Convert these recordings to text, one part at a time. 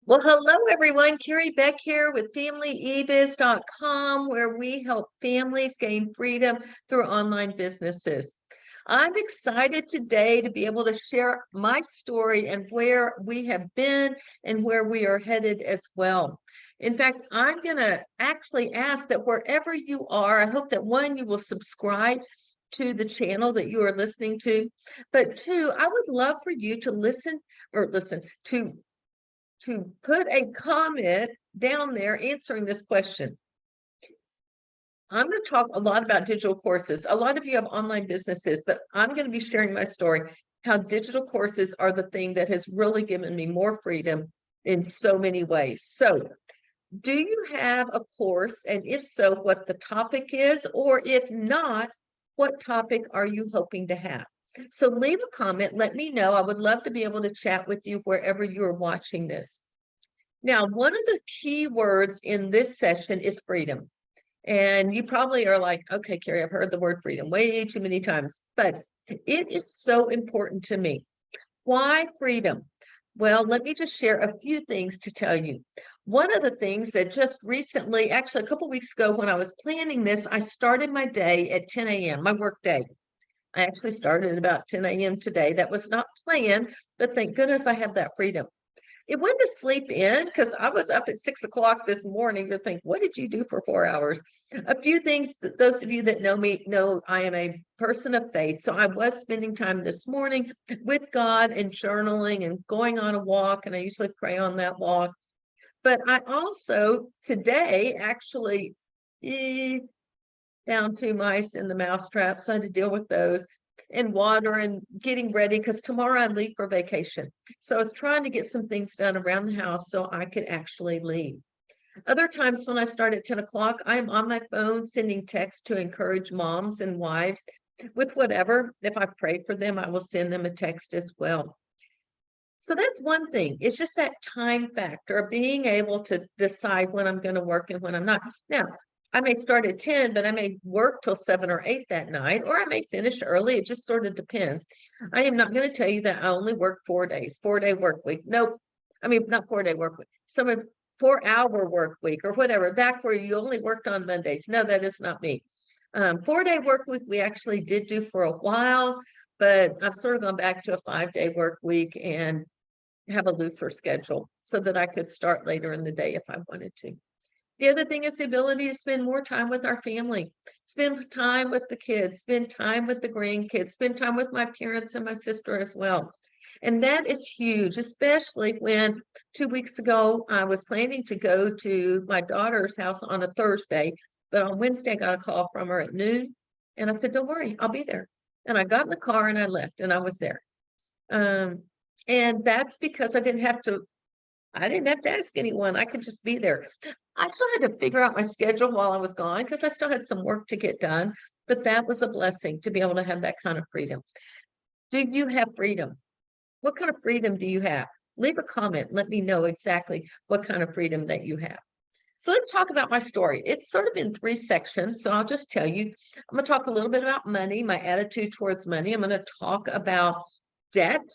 Well, hello everyone. Carrie Beck here with FamilyEbiz.com, where we help families gain freedom through online businesses. I'm excited today to be able to share my story and where we have been and where we are headed as well. In fact, I'm going to actually ask that wherever you are, I hope that one, you will subscribe to the channel that you are listening to, but two, I would love for you to listen to put a comment down there answering this question. I'm going to talk a lot about digital courses. A lot of you have online businesses, but I'm going to be sharing my story, how digital courses are the thing that has really given me more freedom in so many ways. So, do you have a course? And if so, what the topic is? Or if not, what topic are you hoping to have? So leave a comment, let me know. I would love to be able to chat with you wherever you are watching this. Now, one of the key words in this session is freedom. And you probably are like, okay, Carrie, I've heard the word freedom way too many times, but it is so important to me. Why freedom? Well, let me just share a few things to tell you. One of the things that just recently, actually a couple of weeks ago when I was planning this, I started my day at 10 a.m., my work day. I actually started at about 10 a.m. today. That was not planned, but thank goodness I have that freedom. It went to sleep in because I was up at 6 o'clock this morning. You're thinking, what did you do for 4 hours? A few things that those of you that know me know I am a person of faith. So I was spending time this morning with God and journaling and going on a walk. And I usually pray on that walk. But I also today actually found two mice in the mousetrap. So I had to deal with those and water and getting ready because tomorrow I leave for vacation. So I was trying to get some things done around the house so I could actually leave. Other times when I start at 10 o'clock, I am on my phone sending texts to encourage moms and wives with whatever. If I prayed for them, I will send them a text as well. So that's one thing. It's just that time factor of being able to decide when I'm going to work and when I'm not. Now, I may start at 10, but I may work till 7 or 8 that night, or I may finish early. It just sort of depends. I am not going to tell you that I only work 4 days, 4-day work week. Nope. I mean, not 4-day work week. Some 4-hour work week or whatever, back where you only worked on Mondays. No, that is not me. 4-day work week, we actually did do for a while, but I've sort of gone back to a 5-day work week and have a looser schedule so that I could start later in the day if I wanted to. The other thing is the ability to spend more time with our family, spend time with the kids, spend time with the grandkids, spend time with my parents and my sister as well. And that is huge, especially when 2 weeks ago, I was planning to go to my daughter's house on a Thursday, but on Wednesday, I got a call from her at noon. And I said, don't worry, I'll be there. And I got in the car and I left and I was there. And that's because I didn't have to ask anyone. I could just be there. I still had to figure out my schedule while I was gone because I still had some work to get done, but that was a blessing to be able to have that kind of freedom. Do you have freedom? What kind of freedom do you have? Leave a comment. Let me know exactly what kind of freedom that you have. So let's talk about my story. It's sort of in 3 sections. So I'll just tell you, I'm going to talk a little bit about money, my attitude towards money. I'm going to talk about debt.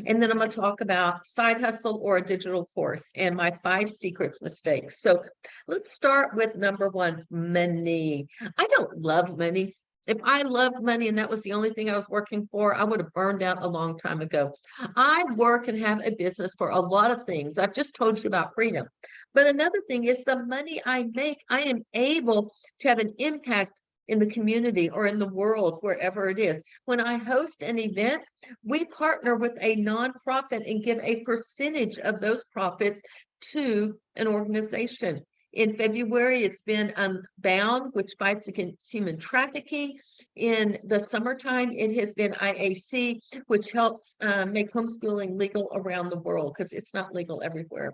And then I'm going to talk about side hustle or a digital course and my 5 secrets mistakes. So let's start with number 1, money. I don't love money. If I loved money and that was the only thing I was working for, I would have burned out a long time ago. I work and have a business for a lot of things. I've just told you about freedom. But another thing is the money I make, I am able to have an impact in the community or in the world, wherever it is. When I host an event, we partner with a nonprofit and give a percentage of those profits to an organization. In February, it's been Bound, which fights against human trafficking. In the summertime, it has been IAC, which helps make homeschooling legal around the world because it's not legal everywhere.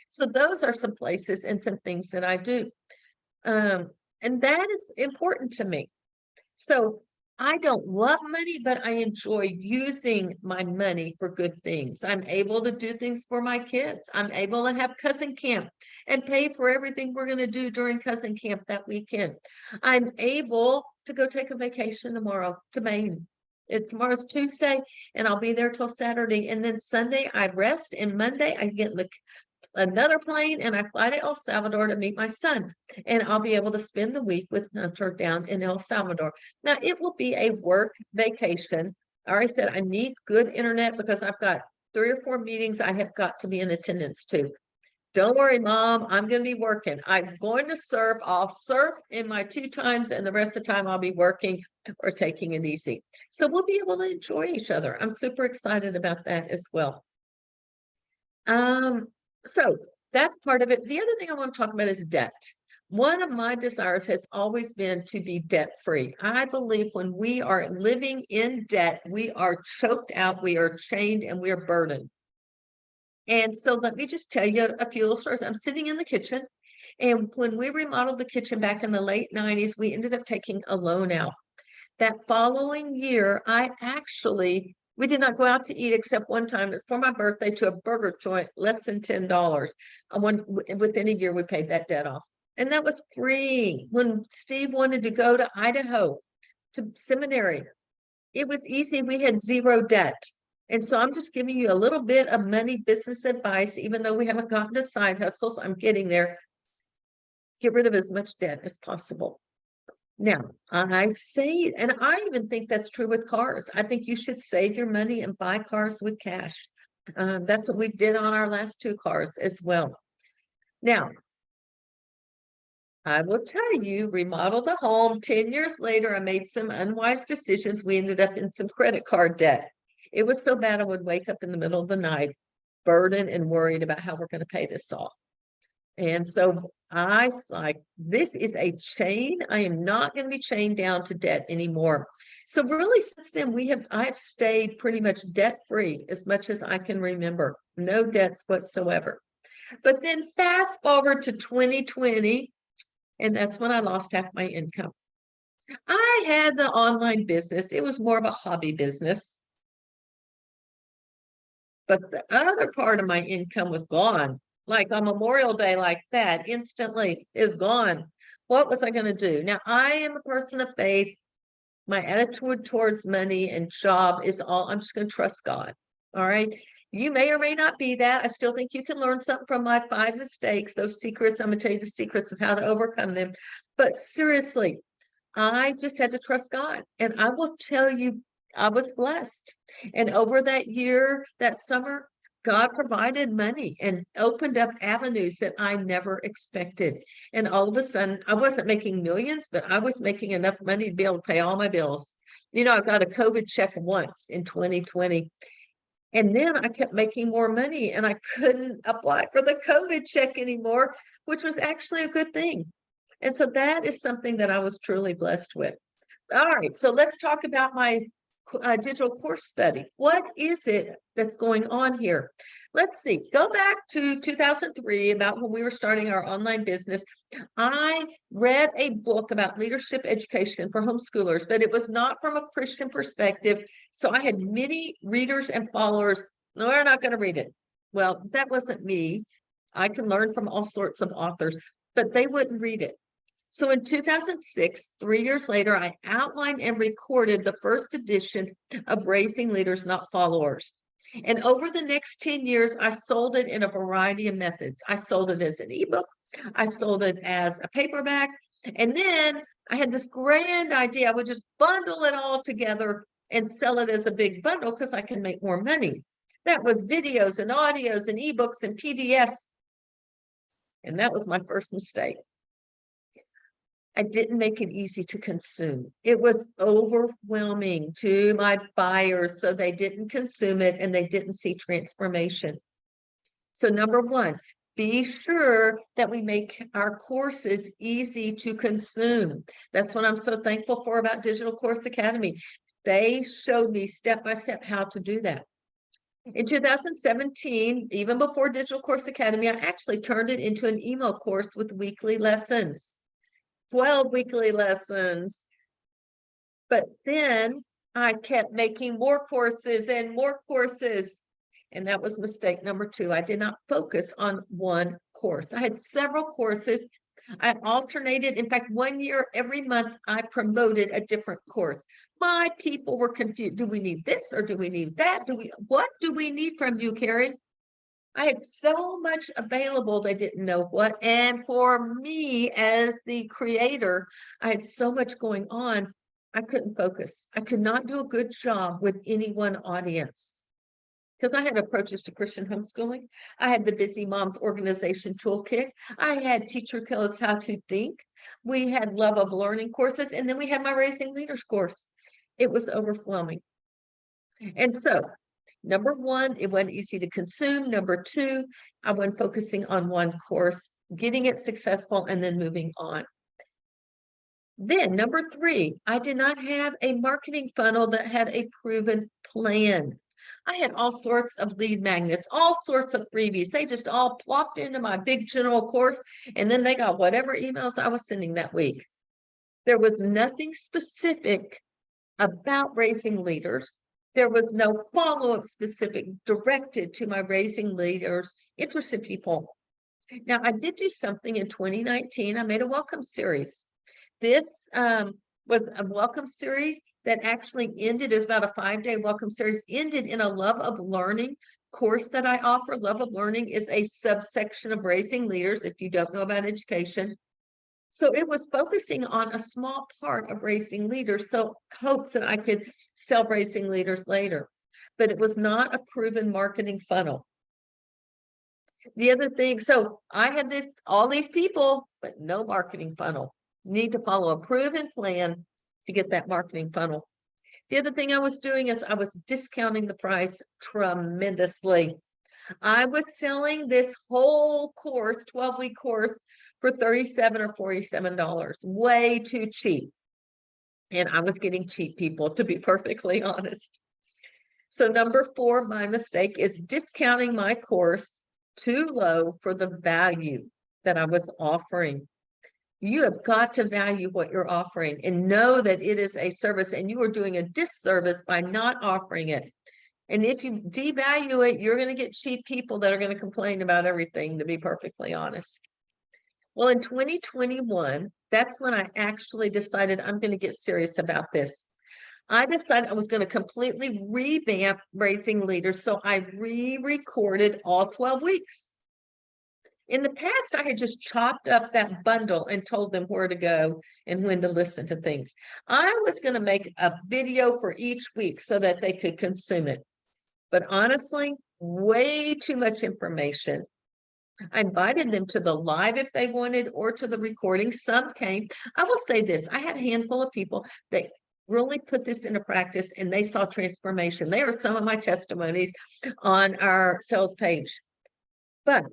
So those are some places and some things that I do. And that is important to me. So I don't love money, but I enjoy using my money for good things. I'm able to do things for my kids. I'm able to have cousin camp and pay for everything we're going to do during cousin camp that weekend. I'm able to go take a vacation tomorrow to Maine. Tomorrow's Tuesday, and I'll be there till Saturday. And then Sunday, I rest, and Monday, I get in the another plane and I fly to El Salvador to meet my son. And I'll be able to spend the week with Hunter down in El Salvador. Now, it will be a work vacation. I already said I need good internet because I've got 3 or 4 meetings I have got to be in attendance to. Don't worry, Mom, I'm going to be working. I'm going to surf. I'll surf in my 2 times, and the rest of the time I'll be working or taking it easy. So we'll be able to enjoy each other. I'm super excited about that as well. So that's part of it. The other thing I want to talk about is debt. One of my desires has always been to be debt-free. I believe when we are living in debt, we are choked out, we are chained, and we are burdened. And so let me just tell you a few little stories. I'm sitting in the kitchen, and when we remodeled the kitchen back in the late 90s, we ended up taking a loan out. That following year, we did not go out to eat except one time. It's for my birthday to a burger joint, less than $10. Within a year, we paid that debt off. And that was free. When Steve wanted to go to Idaho to seminary, it was easy. We had zero debt. And so I'm just giving you a little bit of money business advice, even though we haven't gotten to side hustles, I'm getting there. Get rid of as much debt as possible. Now, I say, and I even think that's true with cars. I think you should save your money and buy cars with cash. That's what we did on our last 2 cars as well. Now, I will tell you, remodel the home. 10 years later, I made some unwise decisions. We ended up in some credit card debt. It was so bad I would wake up in the middle of the night, burdened and worried about how we're going to pay this off. And so I was like, this is a chain. I am not going to be chained down to debt anymore. So really since then, I've stayed pretty much debt free as much as I can remember. No debts whatsoever. But then fast forward to 2020, and that's when I lost half my income. I had the online business. It was more of a hobby business. But the other part of my income was gone. Like on Memorial Day, like that, instantly is gone. What was I going to do? Now, I am a person of faith. My attitude towards money and job is I'm just going to trust God. All right. You may or may not be that. I still think you can learn something from my 5 mistakes, those secrets. I'm going to tell you the secrets of how to overcome them. But seriously, I just had to trust God. And I will tell you, I was blessed. And over that year, that summer, God provided money and opened up avenues that I never expected. And all of a sudden, I wasn't making millions, but I was making enough money to be able to pay all my bills. You know, I got a COVID check once in 2020. And then I kept making more money and I couldn't apply for the COVID check anymore, which was actually a good thing. And so that is something that I was truly blessed with. All right, so let's talk about my digital course study. What is it that's going on here? Let's see. Go back to 2003, about when we were starting our online business. I read a book about leadership education for homeschoolers, but it was not from a Christian perspective. So I had many readers and followers. No, we're not going to read it. Well, that wasn't me. I can learn from all sorts of authors, but they wouldn't read it. So in 2006, 3 years later, I outlined and recorded the first edition of Raising Leaders, Not Followers. And over the next 10 years, I sold it in a variety of methods. I sold it as an ebook. I sold it as a paperback. And then I had this grand idea. I would just bundle it all together and sell it as a big bundle because I can make more money. That was videos and audios and ebooks and PDFs. And that was my first mistake. I didn't make it easy to consume. It was overwhelming to my buyers, so they didn't consume it and they didn't see transformation. So number one, be sure that we make our courses easy to consume. That's what I'm so thankful for about Digital Course Academy. They showed me step by step how to do that. In 2017, even before Digital Course Academy, I actually turned it into an email course with weekly lessons. 12 weekly lessons. But then I kept making more courses and more courses. And that was mistake number 2. I did not focus on one course. I had several courses. I alternated. In fact, 1 year, every month, I promoted a different course. My people were confused. Do we need this or do we need that? What do we need from you, Carrie? I had so much available, they didn't know what. And for me as the creator, I had so much going on, I couldn't focus. I could not do a good job with any one audience because I had approaches to Christian homeschooling. I had the Busy Moms Organization Toolkit. I had Teacher Tell Us How to Think. We had Love of Learning courses, and then we had my Raising Leaders course. It was overwhelming. And so, number one, it wasn't easy to consume. Number two, I wasn't focusing on one course, getting it successful, and then moving on. Then number three, I did not have a marketing funnel that had a proven plan. I had all sorts of lead magnets, all sorts of freebies. They just all plopped into my big general course, and then they got whatever emails I was sending that week. There was nothing specific about Raising Leaders. There was no follow-up specific directed to my Raising Leaders interested people. Now, I did do something in 2019. I made a welcome series. This was a welcome series that actually ended, it was about a 5-day welcome series, ended in a Love of Learning course that I offer. Love of Learning is a subsection of Raising Leaders, if you don't know about education. So it was focusing on a small part of Raising Leaders, so hopes that I could sell Raising Leaders later. But it was not a proven marketing funnel. The other thing, so I had all these people, but no marketing funnel. You need to follow a proven plan to get that marketing funnel. The other thing I was doing is I was discounting the price tremendously. I was selling this whole course, 12-week course, for $37 or $47, way too cheap. And I was getting cheap people, to be perfectly honest. So number four, my mistake is discounting my course too low for the value that I was offering. You have got to value what you're offering and know that it is a service, and you are doing a disservice by not offering it. And if you devalue it, you're going to get cheap people that are going to complain about everything, to be perfectly honest. Well, in 2021, that's when I actually decided I'm going to get serious about this. I decided I was going to completely revamp Raising Leaders. So I re-recorded all 12 weeks. In the past, I had just chopped up that bundle and told them where to go and when to listen to things. I was going to make a video for each week so that they could consume it. But honestly, way too much information. I invited them to the live if they wanted, or to the recording. Some came. I will say this, I had a handful of people that really put this into practice and they saw transformation. They are some of my testimonies on our sales page. But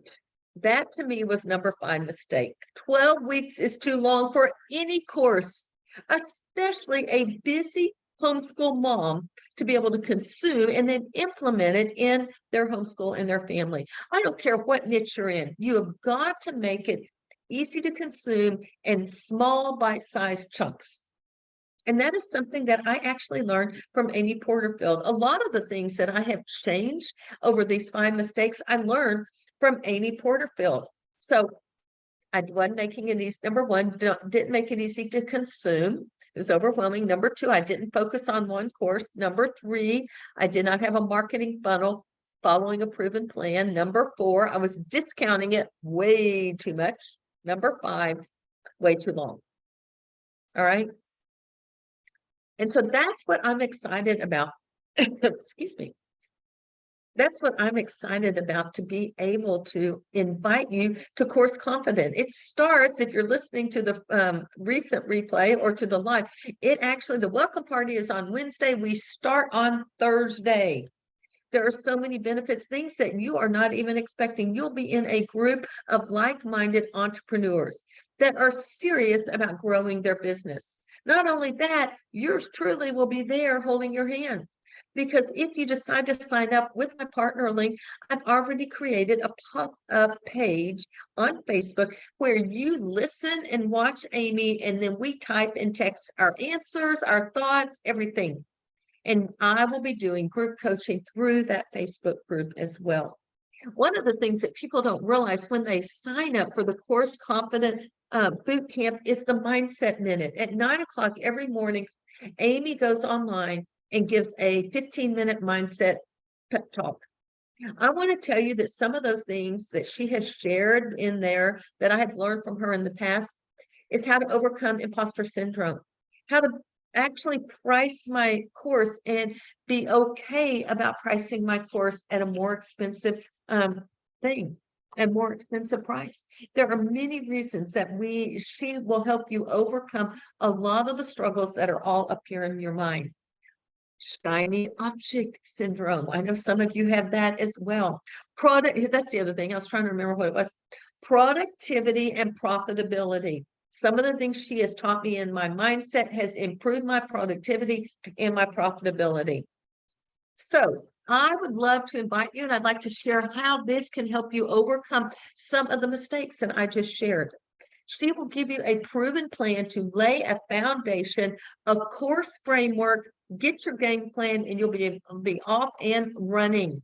that to me was number 5 mistake. 12 weeks is too long for any course, especially a busy homeschool mom to be able to consume and then implement it in their homeschool and their family. I don't care what niche you're in. You have got to make it easy to consume in small bite-sized chunks. And that is something that I actually learned from Amy Porterfield. A lot of the things that I have changed over these 5 mistakes, I learned from Amy Porterfield. So I wasn't making it easy. Number one, didn't make it easy to consume. It was overwhelming. Number two, I didn't focus on one course. Number three, I did not have a marketing funnel following a proven plan. Number four, I was discounting it way too much. Number 5, way too long. All right. And so that's what I'm excited about. Excuse me. That's what I'm excited about, to be able to invite you to Course Confident. It starts, if you're listening to the recent replay or to the live, the welcome party is on Wednesday. We start on Thursday. There are so many benefits, things that you are not even expecting. You'll be in a group of like-minded entrepreneurs that are serious about growing their business. Not only that, yours truly will be there holding your hand. Because if you decide to sign up with my partner link, I've already created a pop-up page on Facebook where you listen and watch Amy, and then we type and text our answers, our thoughts, everything. And I will be doing group coaching through that Facebook group as well. One of the things that people don't realize when they sign up for the Course Confident boot camp is the Mindset Minute. At 9 o'clock every morning, Amy goes online and gives a 15-minute mindset pep talk. I want to tell you that some of those things that she has shared in there that I have learned from her in the past is how to overcome imposter syndrome, how to actually price my course and be okay about pricing my course at a more expensive thing, a more expensive price. There are many reasons that she will help you overcome a lot of the struggles that are all up here in your mind. Shiny object syndrome. I know some of you have that as well. That's the other thing. I was trying to remember what it was. Productivity and profitability. Some of the things she has taught me in my mindset has improved my productivity and my profitability. So I would love to invite you, and I'd like to share how this can help you overcome some of the mistakes that I just shared. She will give you a proven plan to lay a foundation, a course framework, get your game plan, and you'll be off and running.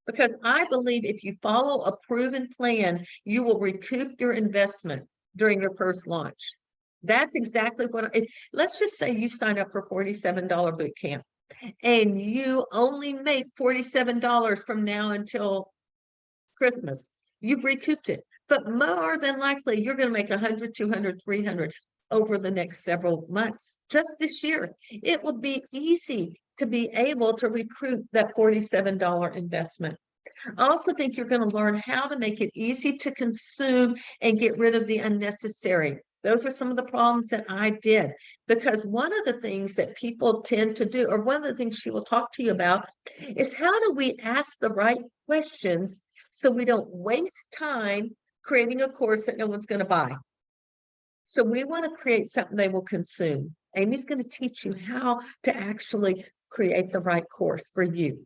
Because I believe if you follow a proven plan, you will recoup your investment during your first launch. That's exactly let's just say you sign up for $47 boot camp and you only make $47 from now until Christmas. You've recouped it. But more than likely, you're going to make 100, 200, 300 over the next several months. Just this year, it will be easy to be able to recoup that $47 investment. I also think you're going to learn how to make it easy to consume and get rid of the unnecessary. Those are some of the problems that I did, because one of the things that people tend to do, or one of the things she will talk to you about, is how do we ask the right questions so we don't waste time creating a course that no one's going to buy. So we want to create something they will consume. Amy's going to teach you how to actually create the right course for you.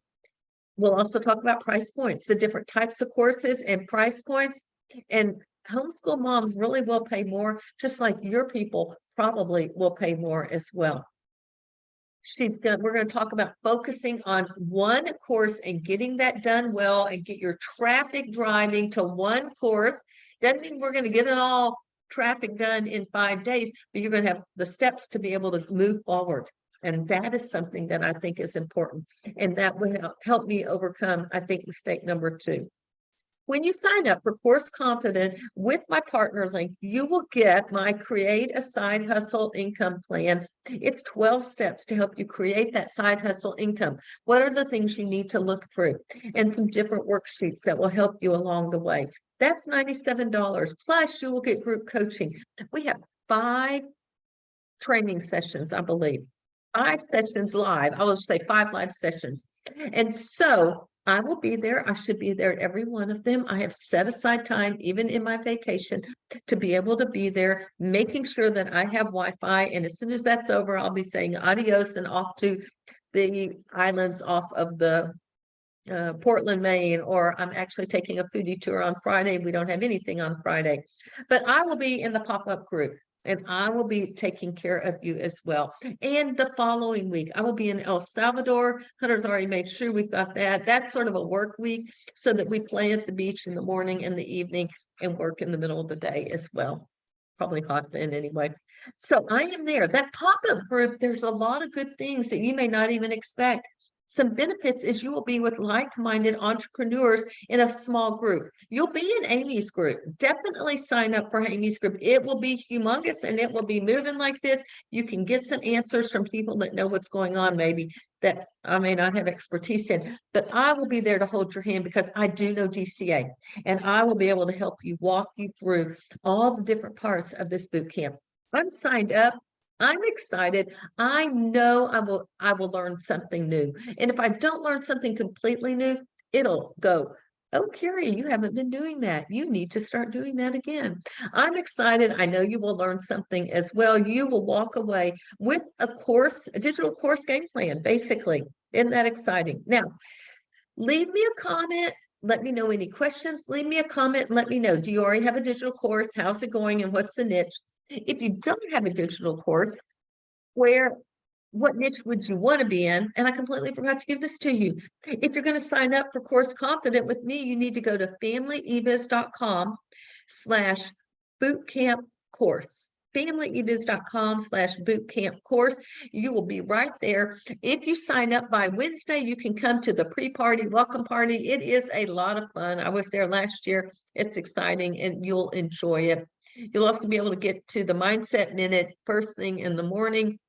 We'll also talk about price points, the different types of courses and price points. And homeschool moms really will pay more, just like your people probably will pay more as well. We're going to talk about focusing on one course and getting that done well and get your traffic driving to one course. Doesn't mean we're going to get it all traffic done in 5 days, but you're going to have the steps to be able to move forward. And that is something that I think is important. And that will help me overcome, I think, mistake number 2. When you sign up for Course Confident with my partner link, you will get my Create a Side Hustle Income Plan. It's 12 steps to help you create that side hustle income. What are the things you need to look through? And some different worksheets that will help you along the way. That's $97. Plus, you will get group coaching. We have 5 training sessions, I believe. 5 sessions live. I will say 5 live sessions. And so I will be there. I should be there at every one of them. I have set aside time, even in my vacation, to be able to be there, making sure that I have Wi-Fi. And as soon as that's over, I'll be saying adios and off to the islands off of the Portland, Maine, or I'm actually taking a foodie tour on Friday. We don't have anything on Friday, but I will be in the pop-up group. And I will be taking care of you as well. And the following week, I will be in El Salvador. Hunter's already made sure we've got that. That's sort of a work week so that we play at the beach in the morning and the evening and work in the middle of the day as well. Probably hot then anyway. So I am there. That pop-up group, there's a lot of good things that you may not even expect. Some benefits is you will be with like-minded entrepreneurs in a small group. You'll be in Amy's group. Definitely sign up for Amy's group. It will be humongous and it will be moving like this. You can get some answers from people that know what's going on, maybe that I may not have expertise in, but I will be there to hold your hand because I do know DCA and I will be able to help you walk you through all the different parts of this boot camp. I'm signed up. I'm excited. I know I will learn something new. And if I don't learn something completely new, it'll go, oh, Carrie, you haven't been doing that. You need to start doing that again. I'm excited. I know you will learn something as well. You will walk away with a digital course game plan, basically. Isn't that exciting? Now, leave me a comment. Let me know any questions. Leave me a comment and let me know. Do you already have a digital course? How's it going and what's the niche? If you don't have a digital course, what niche would you want to be in? And I completely forgot to give this to you. If you're going to sign up for Course Confident with me, you need to go to familyebiz.com/bootcamp course. familyebiz.com/bootcamp course. You will be right there. If you sign up by Wednesday, you can come to the pre-party welcome party. It is a lot of fun. I was there last year. It's exciting and you'll enjoy it. You'll also be able to get to the Mindset Minute first thing in the morning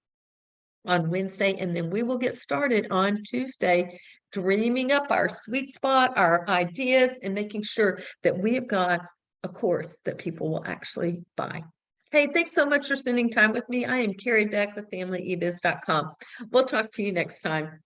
on Wednesday, and then we will get started on Tuesday, dreaming up our sweet spot, our ideas, and making sure that we have got a course that people will actually buy. Hey, thanks so much for spending time with me. I am Carrie Beck with FamilyEbiz.com. We'll talk to you next time.